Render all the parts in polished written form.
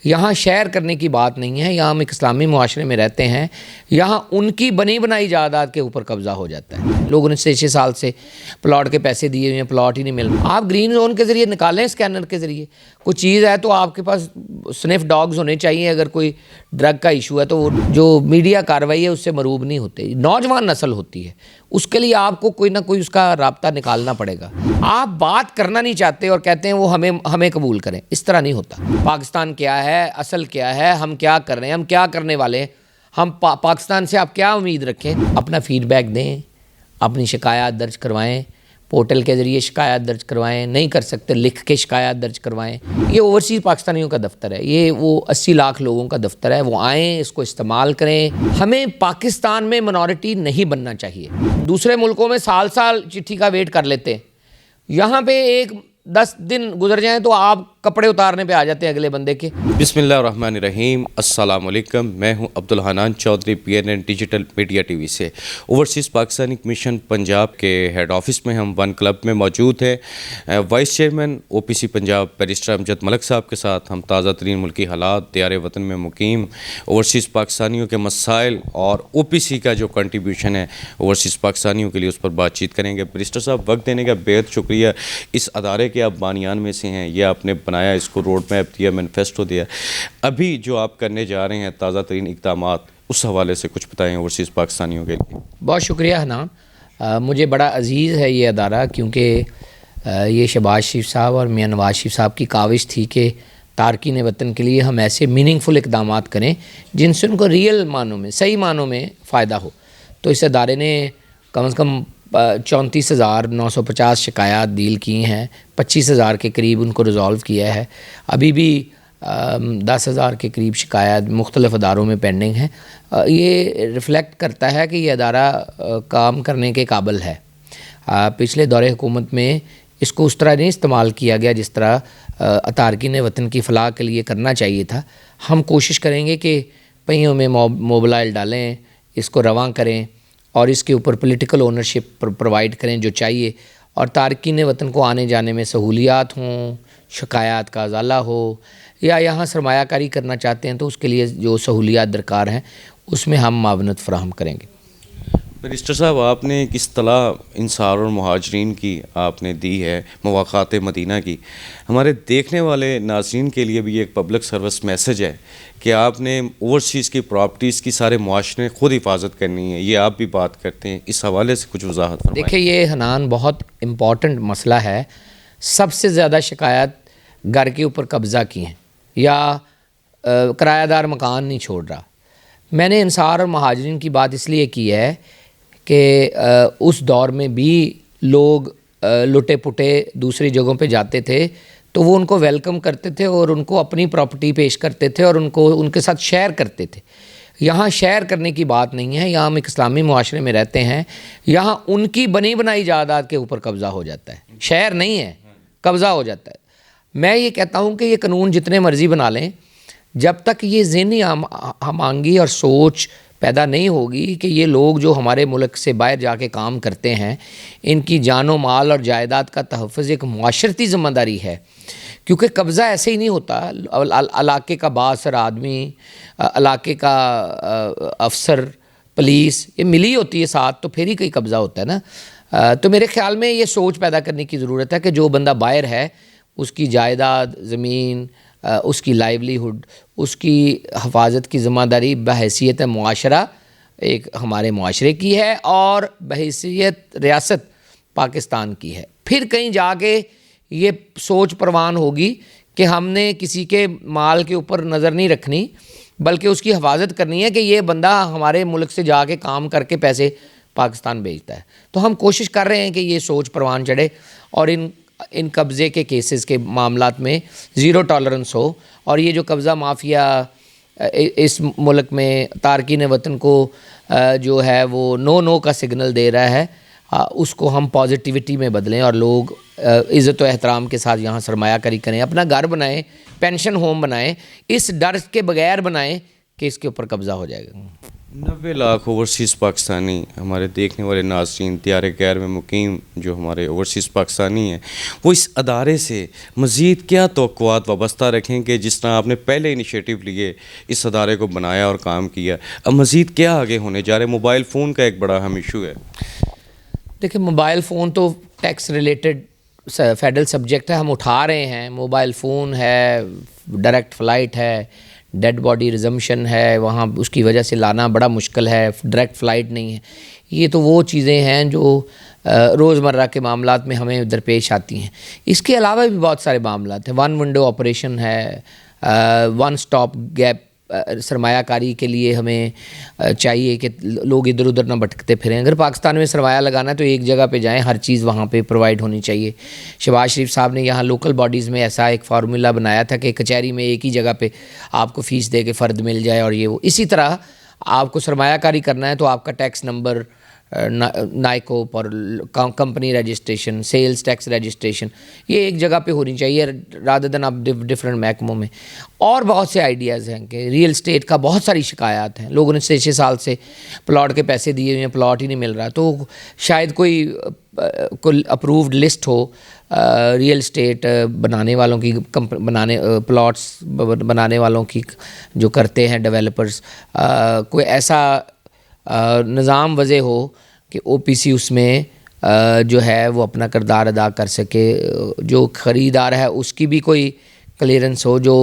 یہاں شیئر کرنے کی بات نہیں ہے. یہاں ہم ایک اسلامی معاشرے میں رہتے ہیں. یہاں ان کی بنی بنائی جائیداد کے اوپر قبضہ ہو جاتا ہے. لوگوں نے 6 سال سے پلاٹ کے پیسے دیے ہوئے ہیں, پلاٹ ہی نہیں مل رہا. آپ گرین زون کے ذریعے نکالیں, اسکینر کے ذریعے کوئی چیز ہے تو آپ کے پاس سنف ڈاگز ہونے چاہیے. اگر کوئی ڈرگ کا ایشو ہے تو وہ جو میڈیا کارروائی ہے اس سے مروب نہیں ہوتے. نوجوان نسل ہوتی ہے, اس کے لیے آپ کو کوئی نہ کوئی اس کا رابطہ نکالنا پڑے گا. آپ بات کرنا نہیں چاہتے اور کہتے ہیں وہ ہمیں قبول کریں. اس طرح نہیں ہوتا. پاکستان کیا ہے, اصل کیا ہے, ہم کیا کر رہے ہیں, ہم کیا کرنے والے ہیں, ہم پاکستان سے آپ کیا امید رکھیں. اپنا فیڈ بیک دیں, اپنی شکایات درج کروائیں, پورٹل کے ذریعے شکایات درج کروائیں. نہیں کر سکتے لکھ کے شکایات درج کروائیں. یہ اوورسیز پاکستانیوں کا دفتر ہے, یہ وہ 80 لاکھ لوگوں کا دفتر ہے. وہ آئیں, اس کو استعمال کریں. ہمیں پاکستان میں منورٹی نہیں بننا چاہیے. دوسرے ملکوں میں سال سال چٹھی کا ویٹ کر لیتے ہیں. یہاں پہ 10 دن گزر جائیں تو آپ کپڑے اتارنے پہ آ جاتے ہیں اگلے بندے کے. بسم اللہ الرحمن الرحیم. السلام علیکم. میں ہوں Abdul Hanan Chaudhry, PNN digital media T V سے. اوورسیز پاکستانی کمیشن پنجاب کے ہیڈ آفس میں ہم ون کلب میں موجود ہیں. Vice chairman OPC Punjab barrister Amjad Malik صاحب کے ساتھ ہم تازہ ترین ملکی حالات, دیار وطن میں مقیم اوورسیز پاکستانیوں کے مسائل اور OPC کا جو کنٹریبیوشن ہے اوورسیز پاکستانیوں کے لیے, اس پر بات چیت کریں گے. بیرسٹر صاحب, وقت دینے کا بہت شکریہ. اس ادارے کے آپ بانیان میں سے ہیں, یہ آپ نے بنایا, اس کو روڈ میپ دیا, مینیفیسٹو دیا. ابھی جو آپ کرنے جا رہے ہیں تازہ ترین اقدامات, اس حوالے سے کچھ بتائیں اوورسیز پاکستانیوں کے لیے. بہت شکریہ حنان. مجھے بڑا عزیز ہے یہ ادارہ, کیونکہ یہ شہباز شریف صاحب اور میاں نواز شریف صاحب کی کاوش تھی کہ تارکین وطن کے لیے ہم ایسے میننگ فل اقدامات کریں جن سے ان کو ریئل معنوں میں, صحیح معنوں میں فائدہ ہو. تو اس ادارے نے کم از کم 34,950 شکایات ڈیل کی ہیں. 25,000 کے قریب ان کو ریزالو کیا ہے. ابھی بھی 10,000 کے قریب شکایات مختلف اداروں میں پینڈنگ ہیں. یہ ریفلیکٹ کرتا ہے کہ یہ ادارہ کام کرنے کے قابل ہے. پچھلے دور حکومت میں اس کو اس طرح نہیں استعمال کیا گیا جس طرح تارکین وطن کی فلاح کے لیے کرنا چاہیے تھا. ہم کوشش کریں گے کہ پہیوں میں موبلائل ڈالیں, اس کو رواں کریں اور اس کے اوپر پولیٹیکل اونرشپ پرووائڈ کریں جو چاہیے, اور تارکین وطن کو آنے جانے میں سہولیات ہوں, شکایات کا ازالہ ہو, یا یہاں سرمایہ کاری کرنا چاہتے ہیں تو اس کے لیے جو سہولیات درکار ہیں اس میں ہم معاونت فراہم کریں گے. بیرسٹر صاحب, آپ نے ایک اصطلاح انصار اور مہاجرین کی آپ نے دی ہے, مواقعات مدینہ کی. ہمارے دیکھنے والے ناظرین کے لیے بھی ایک پبلک سروس میسج ہے کہ آپ نے اوورسیز کی پراپرٹیز کی سارے معاشرے خود حفاظت کرنی ہے, یہ آپ بھی بات کرتے ہیں, اس حوالے سے کچھ وضاحت فرمائیں. دیکھیں, یہ حنان بہت امپورٹنٹ مسئلہ ہے. سب سے زیادہ شکایت گھر کے اوپر قبضہ کی ہیں یا کرایہ دار مکان نہیں چھوڑ رہا. میں نے انصار اور مہاجرین کی بات اس لیے کی ہے کہ اس دور میں بھی لوگ لٹے پٹے دوسری جگہوں پہ جاتے تھے تو وہ ان کو ویلکم کرتے تھے اور ان کو اپنی پراپرٹی پیش کرتے تھے اور ان کے ساتھ شیئر کرتے تھے. یہاں شیئر کرنے کی بات نہیں ہے. یہاں ہم ایک اسلامی معاشرے میں رہتے ہیں. یہاں ان کی بنی بنائی جائیداد کے اوپر قبضہ ہو جاتا ہے, شیئر نہیں ہے, قبضہ ہو جاتا ہے. میں یہ کہتا ہوں کہ یہ قانون جتنے مرضی بنا لیں, جب تک یہ ذہنی ہم آہنگی اور سوچ پیدا نہیں ہوگی کہ یہ لوگ جو ہمارے ملک سے باہر جا کے کام کرتے ہیں ان کی جان و مال اور جائیداد کا تحفظ ایک معاشرتی ذمہ داری ہے. کیونکہ قبضہ ایسے ہی نہیں ہوتا. علاقے کا بااثر آدمی, علاقے کا افسر, پولیس, یہ ملی ہوتی ہے ساتھ, تو پھر ہی کوئی قبضہ ہوتا ہے نا. تو میرے خیال میں یہ سوچ پیدا کرنے کی ضرورت ہے کہ جو بندہ باہر ہے اس کی جائیداد, زمین, اس کی لائیولیہڈ, اس کی حفاظت کی ذمہ داری بحیثیت معاشرہ ایک ہمارے معاشرے کی ہے اور بحیثیت ریاست پاکستان کی ہے. پھر کہیں جا کے یہ سوچ پروان ہوگی کہ ہم نے کسی کے مال کے اوپر نظر نہیں رکھنی بلکہ اس کی حفاظت کرنی ہے کہ یہ بندہ ہمارے ملک سے جا کے کام کر کے پیسے پاکستان بھیجتا ہے. تو ہم کوشش کر رہے ہیں کہ یہ سوچ پروان چڑھے اور ان قبضے کے کیسز کے معاملات میں زیرو ٹالرنس ہو. اور یہ جو قبضہ مافیا اس ملک میں تارکین وطن کو جو ہے وہ نو کا سگنل دے رہا ہے, اس کو ہم پازیٹیوٹی میں بدلیں اور لوگ عزت و احترام کے ساتھ یہاں سرمایہ کاری کریں, اپنا گھر بنائیں, پینشن ہوم بنائیں, اس ڈر کے بغیر بنائیں کہ اس کے اوپر قبضہ ہو جائے گا. 90 لاکھ اوورسیز پاکستانی ہمارے دیکھنے والے ناظرین دیار غیر میں مقیم جو ہمارے اوورسیز پاکستانی ہیں وہ اس ادارے سے مزید کیا توقعات وابستہ رکھیں کہ جس طرح آپ نے پہلے انیشیٹو لیے اس ادارے کو بنایا اور کام کیا، اب مزید کیا آگے ہونے جا رہے ہیں؟ موبائل فون کا ایک بڑا اہم ایشو ہے. دیکھیں موبائل فون تو ٹیکس ریلیٹڈ فیڈرل سبجیکٹ ہے، ہم اٹھا رہے ہیں. موبائل فون ہے، ڈائریکٹ فلائٹ ہے، ڈیڈ باڈی ریزمپشن ہے، وہاں اس کی وجہ سے لانا بڑا مشکل ہے، ڈائریکٹ فلائٹ نہیں ہے. یہ تو وہ چیزیں ہیں جو روزمرہ کے معاملات میں ہمیں درپیش آتی ہیں. اس کے علاوہ بھی بہت سارے معاملات ہیں. ون ونڈو آپریشن ہے، ون سٹاپ گیپ سرمایہ کاری کے لیے ہمیں چاہیے کہ لوگ ادھر ادھر نہ بھٹکتے پھریں. اگر پاکستان میں سرمایہ لگانا ہے تو ایک جگہ پہ جائیں، ہر چیز وہاں پہ پرووائڈ ہونی چاہیے. شہباز شریف صاحب نے یہاں لوکل باڈیز میں ایسا ایک فارمولا بنایا تھا کہ کچہری میں ایک ہی جگہ پہ آپ کو فیس دے کے فرد مل جائے اور یہ وہ. اسی طرح آپ کو سرمایہ کاری کرنا ہے تو آپ کا ٹیکس نمبر، نائکوپ اور company registration, sales tax registration, یہ ایک جگہ پہ ہونی چاہیے رادر دین آپ ڈفرینٹ محکموں میں. اور بہت سے آئیڈیاز ہیں کہ ریئل اسٹیٹ کا بہت ساری شکایات ہیں. لوگوں نے 6 سال سے پلاٹ کے پیسے دیے ہوئے ہیں، پلاٹ ہی نہیں مل رہا. تو شاید کوئی اپرووڈ لسٹ ہو ریئل اسٹیٹ بنانے والوں کی، پلاٹس بنانے والوں کی جو کرتے ہیں ڈیولپرز، کوئی ایسا نظام وضع ہو کہ او پی سی اس میں جو ہے وہ اپنا کردار ادا کر سکے. جو خریدار ہے اس کی بھی کوئی کلیئرنس ہو، جو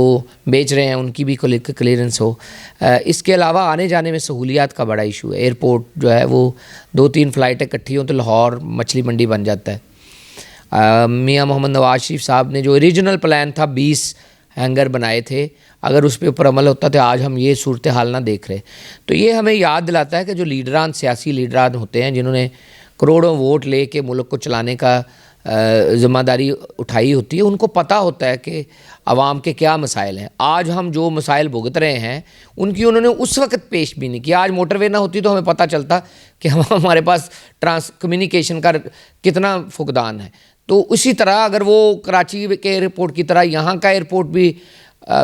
بیچ رہے ہیں ان کی بھی کلیئرنس ہو. اس کے علاوہ آنے جانے میں سہولیات کا بڑا ایشو ہے. ایئرپورٹ جو ہے وہ 2-3 فلائٹیں اکٹھی ہوں تو لاہور مچھلی منڈی بن جاتا ہے. میاں محمد نواز شریف صاحب نے جو اوریجنل پلان تھا 20 ہینگر بنائے تھے، اگر اس پہ اوپر عمل ہوتا تو آج ہم یہ صورتحال نہ دیکھ رہے. تو یہ ہمیں یاد دلاتا ہے کہ جو لیڈران، سیاسی لیڈران ہوتے ہیں جنہوں نے کروڑوں ووٹ لے کے ملک کو چلانے کا ذمہ داری اٹھائی ہوتی ہے، ان کو پتہ ہوتا ہے کہ عوام کے کیا مسائل ہیں. آج ہم جو مسائل بھگت رہے ہیں ان کی انہوں نے اس وقت پیش بھی نہیں کیا. آج موٹر وے نہ ہوتی تو ہمیں پتہ چلتا کہ ہمارے پاس کمیونیکیشن کا کتنا فقدان ہے. تو اسی طرح اگر وہ کراچی کے ایئرپورٹ کی طرح یہاں کا ایئرپورٹ بھی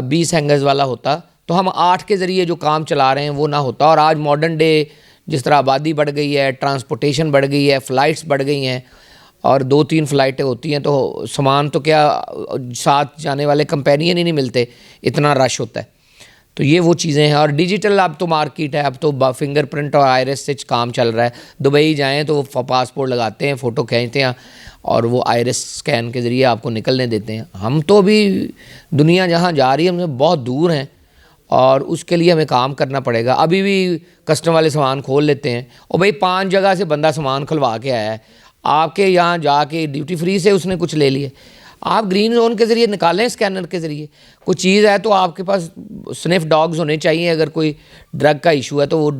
20 ہینگرز والا ہوتا تو ہم 8 کے ذریعے جو کام چلا رہے ہیں وہ نہ ہوتا. اور آج ماڈرن ڈے جس طرح آبادی بڑھ گئی ہے، ٹرانسپورٹیشن بڑھ گئی ہے، فلائٹس بڑھ گئی ہیں اور 2-3 فلائٹیں ہوتی ہیں تو سامان تو کیا ساتھ جانے والے کمپینین ہی نہیں ملتے، اتنا رش ہوتا ہے. تو یہ وہ چیزیں ہیں. اور ڈیجیٹل اب تو مارکیٹ ہے، اب تو فنگر پرنٹ اور آئرس سے کام چل رہا ہے. دبئی جائیں تو وہ پاسپورٹ لگاتے ہیں، فوٹو کھینچتے ہیں اور وہ آئرس سکین کے ذریعے آپ کو نکلنے دیتے ہیں. ہم تو بھی دنیا جہاں جا رہی ہے ہم سے بہت دور ہیں اور اس کے لیے ہمیں کام کرنا پڑے گا. ابھی بھی کسٹم والے سامان کھول لیتے ہیں اور بھائی 5 جگہ سے بندہ سامان کھلوا کے آیا ہے، آپ کے یہاں جا کے ڈیوٹی فری سے اس نے کچھ لے لیے، آپ گرین زون کے ذریعے نکالیں، اسکینر کے ذریعے کوئی چیز ہے تو آپ کے پاس سنیف ڈاگز ہونے چاہیے. اگر کوئی ڈرگ کا ایشو ہے تو وہ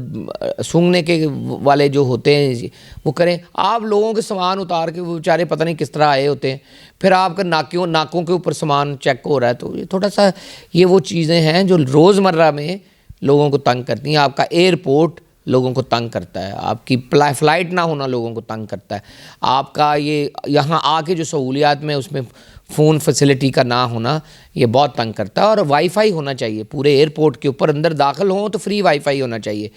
سونگھنے کے والے جو ہوتے ہیں وہ کریں. آپ لوگوں کے سامان اتار کے وہ بیچارے پتہ نہیں کس طرح آئے ہوتے ہیں، پھر آپ کا ناکوں کے اوپر سامان چیک ہو رہا ہے. تو یہ تھوڑا سا یہ وہ چیزیں ہیں جو روزمرہ میں لوگوں کو تنگ کرتی ہیں. آپ کا ایئرپورٹ لوگوں کو تنگ کرتا ہے، آپ کی فلائٹ نہ ہونا لوگوں کو تنگ کرتا ہے، آپ کا یہ یہاں آ کے جو سہولیات میں اس میں فون فیسلٹی کا نہ ہونا یہ بہت تنگ کرتا ہے. اور وائی فائی ہونا چاہیے پورے ایئرپورٹ کے اوپر، اندر داخل ہوں تو فری وائی فائی ہونا چاہیے.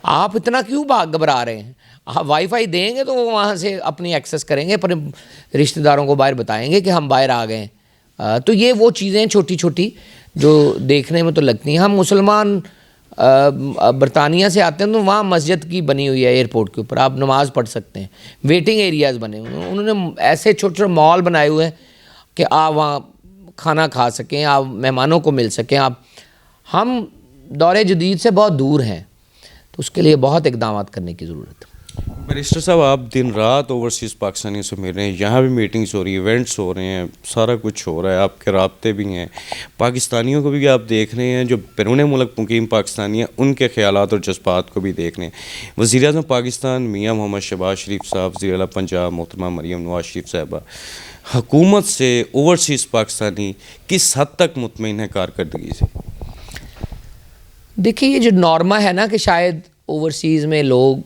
آپ اتنا کیوں گھبرا رہے ہیں؟ آپ وائی فائی دیں گے تو وہ وہاں سے اپنی ایکسیس کریں گے، اپنے رشتہ داروں کو باہر بتائیں گے کہ ہم باہر آ گئے ہیں. تو یہ وہ چیزیں چھوٹی چھوٹی جو دیکھنے میں تو لگتی ہیں. ہم مسلمان برطانیہ سے آتے ہیں تو وہاں مسجد کی بنی ہوئی ہے ایئرپورٹ کے اوپر، آپ نماز پڑھ سکتے ہیں. ویٹنگ ایریاز بنے ہوئے ہیں، انہوں نے ایسے چھوٹے چھوٹے مال بنائے ہوئے ہیں کہ آپ وہاں کھانا کھا سکیں، آپ مہمانوں کو مل سکیں. ہم دور جدید سے بہت دور ہیں تو اس کے لیے بہت اقدامات کرنے کی ضرورت ہے. بیرسٹر صاحب، آپ دن رات اوورسیز پاکستانیوں سے مل رہے ہیں، یہاں بھی میٹنگز ہو رہی ہیں، ایونٹس ہو رہے ہیں، سارا کچھ ہو رہا ہے، آپ کے رابطے بھی ہیں، پاکستانیوں کو بھی آپ دیکھ رہے ہیں، جو بیرون ملک مقیم پاکستانی ہیں ان کے خیالات اور جذبات کو بھی دیکھ رہے ہیں. وزیر اعظم پاکستان میاں محمد شہباز شریف صاحب، وزیر اعلیٰ پنجاب محترمہ مریم نواز شریف صاحبہ حکومت سے اوورسیز پاکستانی کس حد تک مطمئن ہے کارکردگی سے؟ دیکھیے یہ جو نارما ہے نا کہ شاید اوورسیز میں لوگ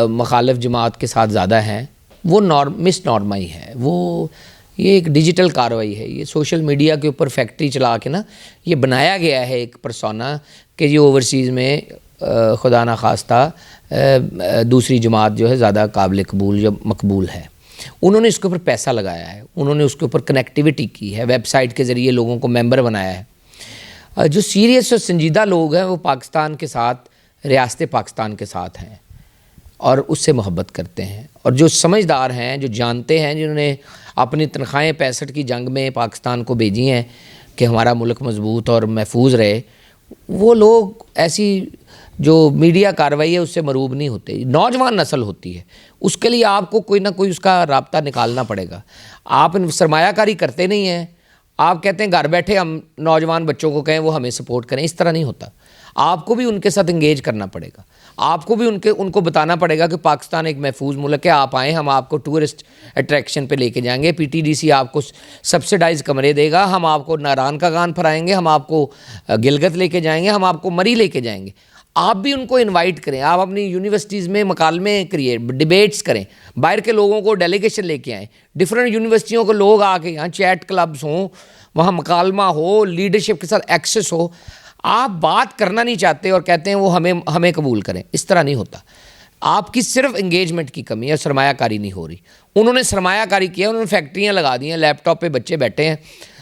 مخالف جماعت کے ساتھ زیادہ ہیں، وہ مس نارما ہی ہے. وہ یہ ایک ڈیجیٹل کارروائی ہے، یہ سوشل میڈیا کے اوپر فیکٹری چلا کے نا یہ بنایا گیا ہے ایک پرسونا کہ یہ اوورسیز میں خدا نخواستہ دوسری جماعت جو ہے زیادہ قابل قبول یا مقبول ہے. انہوں نے اس کے اوپر پیسہ لگایا ہے, انہوں نے اس کے اوپر کنیکٹیوٹی کی ہے, ویب سائٹ کے ذریعے لوگوں کو ممبر بنایا ہے. جو سیریس اور سنجیدہ لوگ ہیں وہ پاکستان کے ساتھ, ریاست پاکستان کے ساتھ ہیں اور اس سے محبت کرتے ہیں, اور جو سمجھدار ہیں, جو جانتے ہیں, جنہوں نے اپنی تنخواہیں 65 کی جنگ میں پاکستان کو بھیجی ہیں کہ ہمارا ملک مضبوط اور محفوظ رہے, وہ لوگ ایسی جو میڈیا کارروائی ہے اس سے مروب نہیں ہوتے. نوجوان نسل ہوتی ہے, اس کے لیے آپ کو کوئی نہ کوئی اس کا رابطہ نکالنا پڑے گا. آپ سرمایہ کاری کرتے نہیں ہیں, آپ کہتے ہیں گھر بیٹھے ہم نوجوان بچوں کو کہیں وہ ہمیں سپورٹ کریں, اس طرح نہیں ہوتا. آپ کو بھی ان کے ساتھ انگیج کرنا پڑے گا, آپ کو بھی ان کو بتانا پڑے گا کہ پاکستان ایک محفوظ ملک ہے, آپ آئیں, ہم آپ کو ٹورسٹ اٹریکشن پہ لے کے جائیں گے, پی ٹی ڈی سی آپ کو سبسڈائز کمرے دے گا, ہم آپ کو ناران کا گان پھرائیں گے, ہم آپ کو گلگت لے کے جائیں گے, ہم آپ کو مری لے کے جائیں گے. آپ بھی ان کو انوائٹ کریں, آپ اپنی یونیورسٹیز میں مکالمے کریے, ڈیبیٹس کریں, باہر کے لوگوں کو ڈیلیگیشن لے کے آئیں, ڈفرینٹ یونیورسٹیوں کے لوگ آ کے یہاں چیٹ کلبز ہوں, وہاں مکالمہ ہو, لیڈرشپ کے ساتھ ایکسس ہو. آپ بات کرنا نہیں چاہتے اور کہتے ہیں وہ ہمیں قبول کریں, اس طرح نہیں ہوتا. آپ کی صرف انگیجمنٹ کی کمی ہے, سرمایہ کاری نہیں ہو رہی. انہوں نے سرمایہ کاری کیا, انہوں نے فیکٹریاں لگا دی ہیں, لیپ ٹاپ پہ بچے بیٹھے ہیں,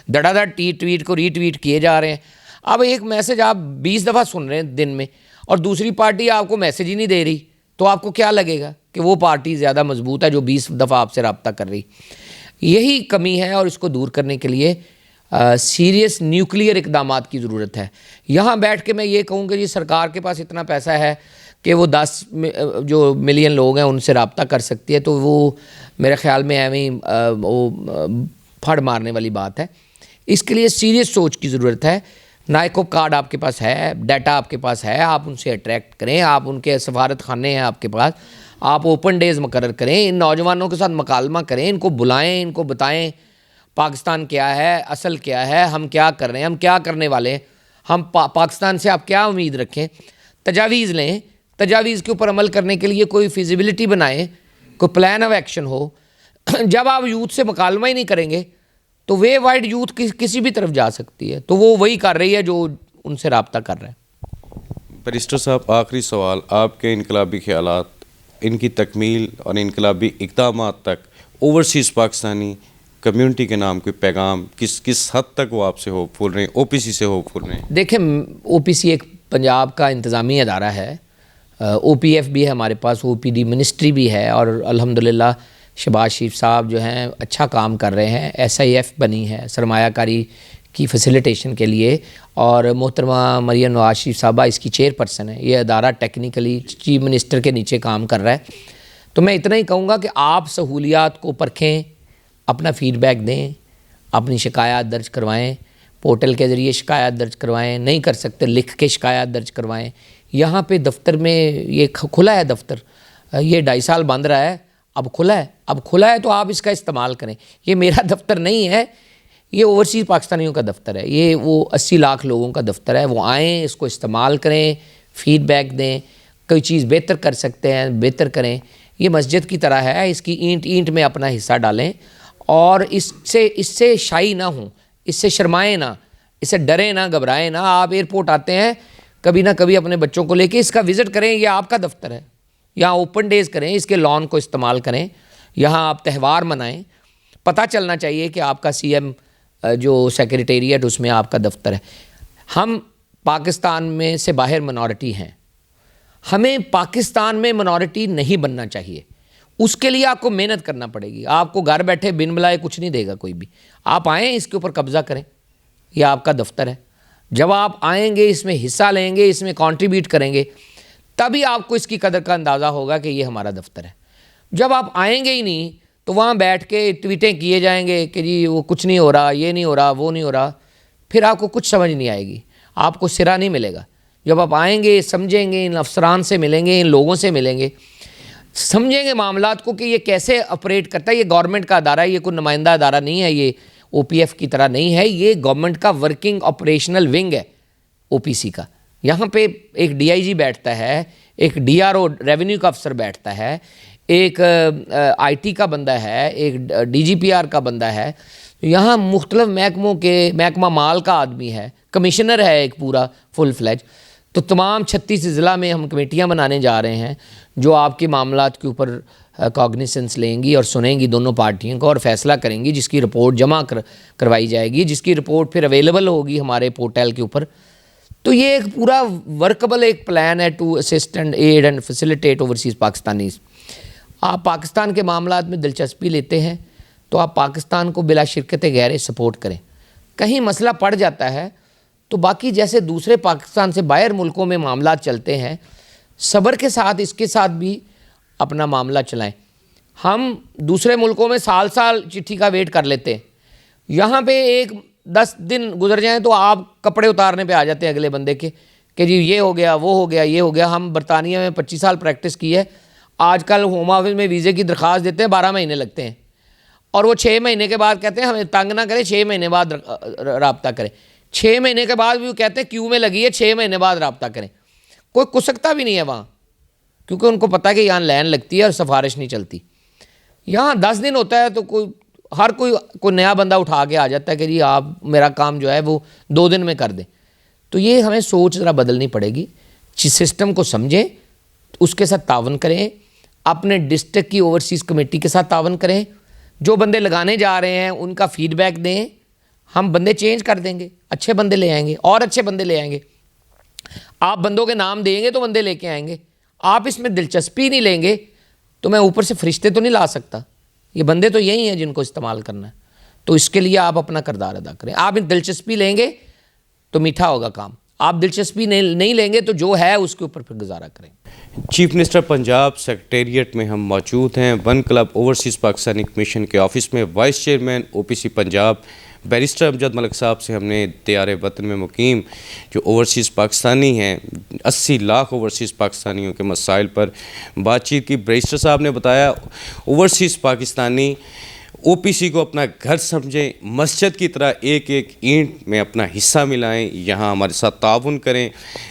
دڑا دڑ ٹویٹ کو ری ٹویٹ کیے جا رہے ہیں. اب ایک میسج آپ 20 دفعہ سن رہے ہیں دن میں, اور دوسری پارٹی آپ کو میسج ہی نہیں دے رہی, تو آپ کو کیا لگے گا کہ وہ پارٹی زیادہ مضبوط ہے جو 20 دفعہ آپ سے رابطہ کر رہی. یہی کمی ہے, اور اس کو دور کرنے کے لیے سیریس نیوکلیئر اقدامات کی ضرورت ہے. یہاں بیٹھ کے میں یہ کہوں کہ جی سرکار کے پاس اتنا پیسہ ہے کہ وہ 10 جو ملین لوگ ہیں ان سے رابطہ کر سکتی ہے, تو وہ میرے خیال میں ایویں وہ پھڑ مارنے والی بات ہے. اس کے لیے سیریس سوچ کی ضرورت ہے. نائکو کارڈ آپ کے پاس ہے, ڈیٹا آپ کے پاس ہے, آپ ان سے اٹریکٹ کریں, آپ ان کے سفارت خانے ہیں آپ کے پاس, آپ اوپن ڈیز مقرر کریں, ان نوجوانوں کے ساتھ مکالمہ کریں, ان کو بلائیں, ان کو بتائیں پاکستان کیا ہے, اصل کیا ہے, ہم کیا کر رہے ہیں, ہم کیا کرنے والے ہیں, ہم پاکستان سے آپ کیا امید رکھیں. تجاویز لیں, تجاویز کے اوپر عمل کرنے کے لیے کوئی فیزیبلٹی بنائیں, کوئی پلان آف ایکشن ہو. جب آپ یوتھ سے مکالمہ ہی نہیں کریں گے تو وے وائڈ یوتھ کسی بھی طرف جا سکتی ہے, تو وہ وہی کر رہی ہے جو ان سے رابطہ کر رہے ہیں. بیرسٹر صاحب, آخری سوال, آپ کے انقلابی خیالات, ان کی تکمیل اور انقلابی اقدامات تک اوورسیز پاکستانی کمیونٹی کے نام کوئی پیغام کس حد تک وہ آپ سے ہوپ فل رہے ہیں, او پی سی سے ہوپ فل رہے ہیں؟ دیکھیں, او پی سی ایک پنجاب کا انتظامی ادارہ ہے, او پی ایف بھی ہے ہمارے پاس, او پی ڈی منسٹری بھی ہے, اور الحمدللہ شہباز شریف صاحب جو ہیں اچھا کام کر رہے ہیں. ایس آئی ایف بنی ہے سرمایہ کاری کی فیسیلیٹیشن کے لیے, اور محترمہ مریم نواز شریف صاحبہ اس کی چیئر پرسن ہے. یہ ادارہ ٹیکنیکلی چیف منسٹر کے نیچے کام کر رہا ہے. تو میں اتنا ہی کہوں گا کہ آپ سہولیات کو پرکھیں, اپنا فیڈ بیک دیں, اپنی شکایات درج کروائیں, پورٹل کے ذریعے شکایات درج کروائیں, نہیں کر سکتے لکھ کے شکایات درج کروائیں. یہاں پہ دفتر میں یہ کھلا ہے دفتر, یہ 2.5 سال بند رہا ہے, اب کھلا ہے تو آپ اس کا استعمال کریں. یہ میرا دفتر نہیں ہے, یہ اوورسیز پاکستانیوں کا دفتر ہے, یہ وہ 80 لاکھ لوگوں کا دفتر ہے. وہ آئیں, اس کو استعمال کریں, فیڈ بیک دیں, کوئی چیز بہتر کر سکتے ہیں بہتر کریں. یہ مسجد کی طرح ہے, اس کی اینٹ میں اپنا حصہ ڈالیں, اور اس سے شائی نہ ہوں, اس سے شرمائیں نہ, اس سے ڈریں نہ, گھبرائیں نہ. آپ ایئرپورٹ آتے ہیں کبھی نہ کبھی اپنے بچوں کو لے کے, اس کا وزٹ کریں, یہ آپ کا دفتر ہے. یہاں اوپن ڈیز کریں, اس کے لان کو استعمال کریں, یہاں آپ تہوار منائیں. پتہ چلنا چاہیے کہ آپ کا سی ایم جو سیکریٹریٹ اس میں آپ کا دفتر ہے. ہم پاکستان میں سے باہر منورٹی ہیں, ہمیں پاکستان میں منورٹی نہیں بننا چاہیے. اس کے لیے آپ کو محنت کرنا پڑے گی. آپ کو گھر بیٹھے بن بلائے کچھ نہیں دے گا کوئی بھی. آپ آئیں, اس کے اوپر قبضہ کریں, یہ آپ کا دفتر ہے. جب آپ آئیں گے, اس میں حصہ لیں گے, اس میں کنٹریبیوٹ کریں گے, تبھی آپ کو اس کی قدر کا اندازہ ہوگا کہ یہ ہمارا دفتر ہے. جب آپ آئیں گے ہی نہیں تو وہاں بیٹھ کے ٹویٹیں کیے جائیں گے کہ جی وہ کچھ نہیں ہو رہا, یہ نہیں ہو رہا, وہ نہیں ہو رہا, پھر آپ کو کچھ سمجھ نہیں آئے گی, آپ کو سرا نہیں ملے گا. جب آپ آئیں گے, سمجھیں گے, ان افسران سے ملیں گے, ان لوگوں سے ملیں گے, سمجھیں گے معاملات کو کہ یہ کیسے آپریٹ کرتا ہے. یہ گورنمنٹ کا ادارہ ہے, یہ کوئی نمائندہ ادارہ نہیں ہے, یہ او پی ایف کی طرح نہیں ہے, یہ گورنمنٹ کا ورکنگ آپریشنل ونگ ہے او پی سی کا. یہاں پہ ایک ڈی آئی جی بیٹھتا ہے, ایک ڈی آر او ریونیو کا افسر بیٹھتا ہے, ایک آئی ٹی کا بندہ ہے, ایک ڈی جی پی آر کا بندہ ہے. یہاں مختلف محکمہ مال کا آدمی ہے, کمشنر ہے ایک پورا فل فلیج. تو تمام 36 ضلع میں ہم کمیٹیاں بنانے جا رہے ہیں جو آپ کے معاملات کے اوپر کاگنیسنس لیں گی اور سنیں گی دونوں پارٹیوں کو اور فیصلہ کریں گی، جس کی رپورٹ جمع کروائی جائے گی، جس کی رپورٹ پھر اویلیبل ہوگی ہمارے پورٹل کے اوپر۔ تو یہ ایک پورا ورکبل ایک پلان ہے to assist and aid and facilitate overseas Pakistanis. آپ پاکستان کے معاملات میں دلچسپی لیتے ہیں تو آپ پاکستان کو بلا شرکت غیر سپورٹ کریں۔ کہیں مسئلہ پڑ جاتا ہے تو باقی جیسے دوسرے پاکستان سے باہر ملکوں میں معاملات چلتے ہیں، صبر کے ساتھ اس کے ساتھ بھی اپنا معاملہ چلائیں۔ ہم دوسرے ملکوں میں سال سال چٹھی کا ویٹ کر لیتے ہیں، یہاں پہ 10 دن گزر جائیں تو آپ کپڑے اتارنے پہ آ جاتے ہیں اگلے بندے کے کہ جی یہ ہو گیا، وہ ہو گیا، یہ ہو گیا۔ ہم برطانیہ میں 25 سال پریکٹس کی ہے، آج کل ہوم آفس میں ویزے کی درخواست دیتے ہیں 12 مہینے لگتے ہیں، اور وہ 6 مہینے کے بعد کہتے ہیں ہمیں تنگ نہ کریں، 6 مہینے بعد رابطہ کریں۔ 6 مہینے کے بعد بھی وہ کہتے ہیں کیوں میں لگی ہے، 6 مہینے بعد رابطہ کریں۔ کوئی کسکتا بھی نہیں ہے وہاں، کیونکہ ان کو پتہ ہے کہ یہاں لائن لگتی ہے اور سفارش نہیں چلتی۔ یہاں 10 دن ہوتا ہے تو ہر کوئی نیا بندہ اٹھا کے آ جاتا ہے کہ جی آپ میرا کام جو ہے وہ 2 دن میں کر دیں۔ تو یہ ہمیں سوچ ذرا بدلنی پڑے گی، سسٹم کو سمجھیں، اس کے ساتھ تعاون کریں، اپنے ڈسٹرکٹ کی اوورسیز کمیٹی کے ساتھ تعاون کریں، جو بندے لگانے جا رہے ہیں ان کا فیڈ بیک دیں، ہم بندے چینج کر دیں گے، اچھے بندے لے آئیں گے اور اچھے بندے لے آئیں گے۔ آپ بندوں کے نام دیں گے تو بندے لے کے آئیں گے، آپ اس میں دلچسپی نہیں لیں گے تو میں اوپر سے فرشتے تو نہیں لا سکتا، یہ بندے تو یہی ہیں جن کو استعمال کرنا ہے۔ تو اس کے لیے آپ اپنا کردار ادا کریں۔ آپ دلچسپی لیں گے تو میٹھا ہوگا کام، آپ دلچسپی نہیں لیں گے تو جو ہے اس کے اوپر پھر گزارا کریں۔ چیف منسٹر پنجاب سیکریٹریٹ میں ہم موجود ہیں، one club overseas Pakistani commission کے آفس میں۔ Vice chairman OPC Punjab barrister Amjad Malik صاحب سے ہم نے دیار وطن میں مقیم جو اوورسیز پاکستانی ہیں، 80 لاکھ اوورسیز پاکستانیوں کے مسائل پر بات چیت کی۔ بیرسٹر صاحب نے بتایا اوورسیز پاکستانی OPC کو اپنا گھر سمجھیں، مسجد کی طرح ایک ایک اینٹ میں اپنا حصہ ملائیں، یہاں ہمارے ساتھ تعاون کریں۔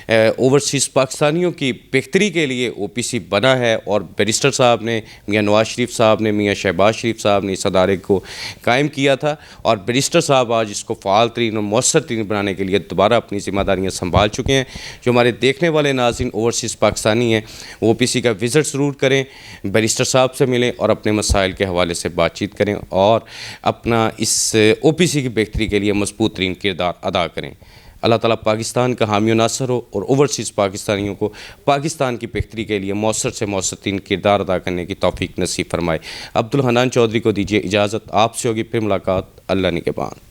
اوورسیز پاکستانیوں کی بہتری کے لیے OPC بنا ہے، اور بیرسٹر صاحب نے، میاں نواز شریف صاحب نے، میاں شہباز شریف صاحب نے اس ادارے کو قائم کیا تھا، اور بیرسٹر صاحب آج اس کو فعال ترین اور مؤثر ترین بنانے کے لیے دوبارہ اپنی ذمہ داریاں سنبھال چکے ہیں۔ جو ہمارے دیکھنے والے ناظرین اوورسیز پاکستانی ہیں وہ OPC کا وزٹ ضرور کریں، بیرسٹر صاحب سے ملیں اور اپنے مسائل کے حوالے سے بات چیت کریں اور اپنا اس OPC کی بہتری کے لیے مضبوط ترین کردار ادا کریں۔ اللہ تعالیٰ پاکستان کا حامی و ناصر ہو اور اوورسیز پاکستانیوں کو پاکستان کی بہتری کے لیے مؤثر سے مؤثر ترین کردار ادا کرنے کی توفیق نصیب فرمائے۔ عبدالحنان چودھری کو دیجیے اجازت، آپ سے ہوگی پھر ملاقات، اللہ نگہبان۔